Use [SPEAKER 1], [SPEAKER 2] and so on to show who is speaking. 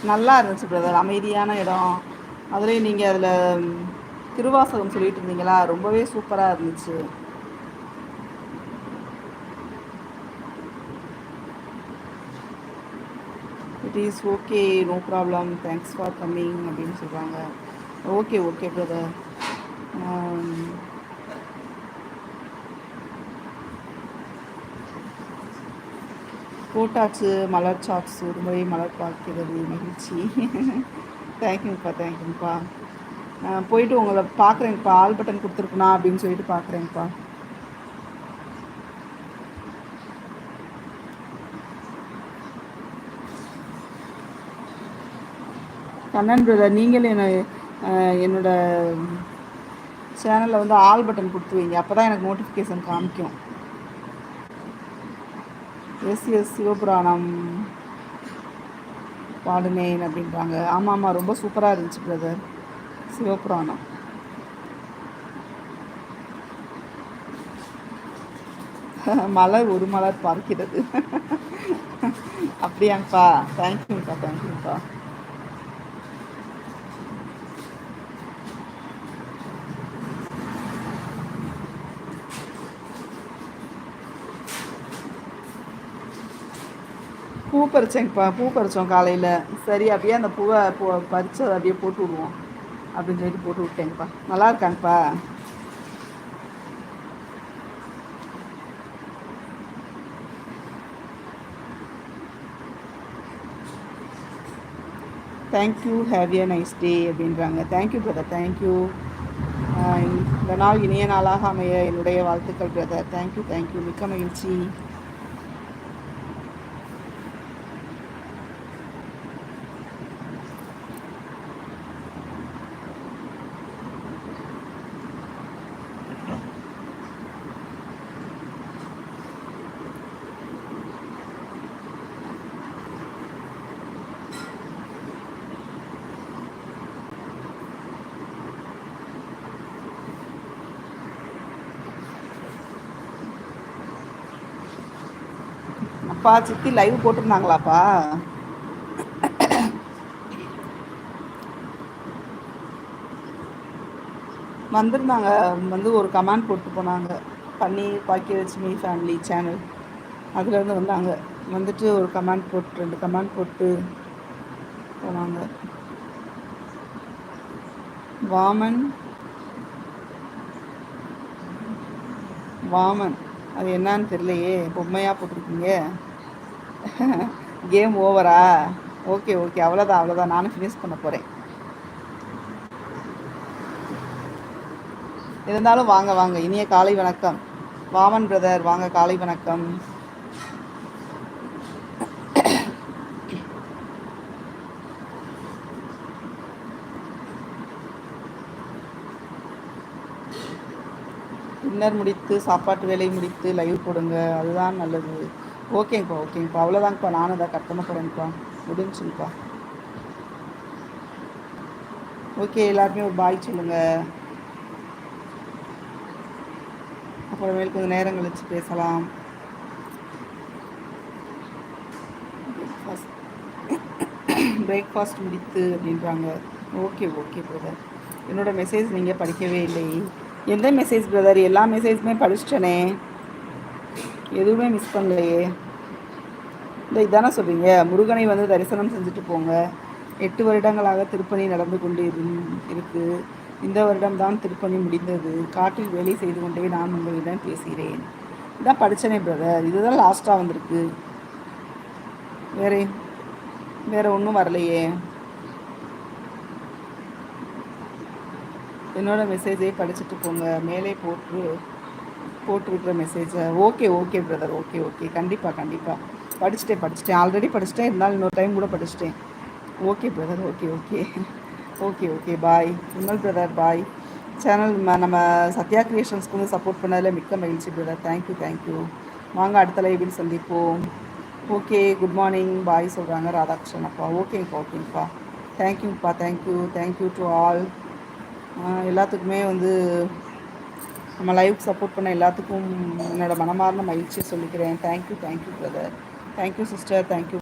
[SPEAKER 1] நல்லா இருந்துச்சு பிரதர், அமைதியான இடம். அதுலேயும் நீங்கள் அதில் திருவாசகம் சொல்லிட்டு இருந்தீங்களா, ரொம்பவே சூப்பராக இருந்துச்சு. It is okay, no problem, thanks for coming அப்படின்னு சொல்கிறாங்க. Okay okay brother. போட்டாச்சு மலர் சாட்ஸ், ரொம்பவே மலர் பார்க்கிறது மகிழ்ச்சி. தேங்க்யூப்பா தேங்க்யூப்பா. போயிட்டு உங்களை பார்க்குறேங்கப்பா, ஆல் பட்டன் கொடுத்துருக்குண்ணா அப்படின்னு சொல்லிட்டு பார்க்குறேங்கப்பா. கண்ணன் பிரதர், நீங்கள் என்னோட சேனலில் வந்து ஆல் பட்டன் கொடுத்து வைங்க, அப்போ தான் எனக்கு நோட்டிஃபிகேஷன் காமிக்கும். எஸ் எஸ் சிவபுராணம் பாடுனேன் அப்படின்றாங்க. ஆமாம் ஆமாம், ரொம்ப சூப்பராக இருந்துச்சு பிரதர் சிவபுராணம். மலர் ஒரு மலர் பார்க்கிறது. அப்படியாங்கப்பா, தேங்க்யூப்பா தேங்க்யூப்பா. பூ பறிச்சேங்கப்பா, பூ பறித்தோம் காலையில். சரி அப்படியே அந்த பூவை பறித்து அப்படியே போட்டு விடுவோம் அப்படின்னு சொல்லிட்டு போட்டு விட்டேங்கப்பா. நல்லா இருக்காங்கப்பா. Thank you, have a nice day அப்படின்றாங்க. Thank you brother, thank you. இந்த நாள் இனிய நாளாக அமைய என்னுடைய வாழ்த்துக்கள் பிரதர். தேங்க்யூ தேங்க்யூ, மிக்க மகிழ்ச்சி. அப்பா சித்தி லைவ் போட்டிருந்தாங்களாப்பா? வந்திருந்தாங்க, வந்து ஒரு கமெண்ட் போட்டு போனாங்க. பன்னீர் பாக்கியலட்சுமி ஃபேமிலி சேனல் அதுலேருந்து வந்தாங்க. வந்துட்டு ஒரு கமெண்ட் போட்டு 2 கமெண்ட் போட்டு போனாங்க. வாமன் வாமன் அது என்னான்னு தெரியலையே, பொம்மையாக போட்டிருக்கீங்க. கேம் ஓவரா? ஓகே ஓகே, அவ்வளோதான் அவ்வளோதான், நானும் ஃபினிஷ் பண்ண போகிறேன். இருந்தாலும் வாங்க வாங்க, இனிய காலை வணக்கம். வாமன் பிரதர் வாங்க, காலை வணக்கம். டின்னர் முடித்து சாப்பாட்டு வேலை முடித்து லைவ் போடுங்க, அதுதான் நல்லது. ஓகேங்கப்பா ஓகேங்கப்பா, அவ்வளோதாங்கப்பா, நானும் தான் கட் பண்ண போகிறேன்ப்பா, முடிஞ்சுங்கப்பா. ஓகே, எல்லாருமே ஒரு பாய் சொல்லுங்கள். அப்புறமேல் கொஞ்சம் நேரம் கழிச்சு பேசலாம். பிரேக்ஃபாஸ்ட் முடித்து அப்படின்றாங்க. ஓகே ஓகே பிரதர், என்னோடய மெசேஜ் நீங்கள் படிக்கவே இல்லை. எந்த மெசேஜ் பிரதர்? எல்லா மெசேஜுமே படிச்சிட்டனே, எதுவுமே மிஸ் பண்ணலையே. இதானே சொல்கிறீங்க, முருகனை வந்து தரிசனம் செஞ்சுட்டு போங்க. 8 வருடங்களாக திருப்பணி நடந்து கொண்டு இருக்கு. இந்த வருடம்தான் திருப்பணி முடிந்தது. காட்டில் வேலை செய்து கொண்டே நான் உங்களிடம் பேசுகிறேன். இதான் படித்தனே பிரதர், இதுதான் லாஸ்ட்டாக வந்திருக்கு. வேறு ஒன்றும் வரலையே. என்னோடய மெசேஜை படிச்சுட்டு போங்க, மேலே போட்டிருக்கிற மெசேஜை. Okay okay brother, okay okay, கண்டிப்பாக கண்டிப்பாக படிச்சுட்டேன், ஆல்ரெடி படிச்சுட்டேன், இருந்தாலும் இன்னொரு டைம் கூட படிச்சுட்டேன். Okay brother, okay okay okay okay, bye Vimal brother, bye. Channel நம்ம சத்யா கிரியேஷன்ஸ்க்கு வந்து சப்போர்ட் பண்ணதில் மிக்க மகிழ்ச்சி பிரதர். Thank you thank you. வாங்க அடுத்த லைவில் சந்திப்போம். ஓகே, குட் மார்னிங், பாய் சொல்கிறாங்க ராதாகிருஷ்ணன் அப்பா. ஓகேங்கப்பா ஓகேங்கப்பா, தேங்க்யூப்பா தேங்க்யூ டு ஆல். எல்லாத்துக்குமே வந்து நம்ம லைவுக்கு சப்போர்ட் பண்ண எல்லாத்துக்கும் என்னோடய மனமார்ந்த மகிழ்ச்சியை சொல்லிக்கிறேன். Thank you brother, thank you sister, thank you.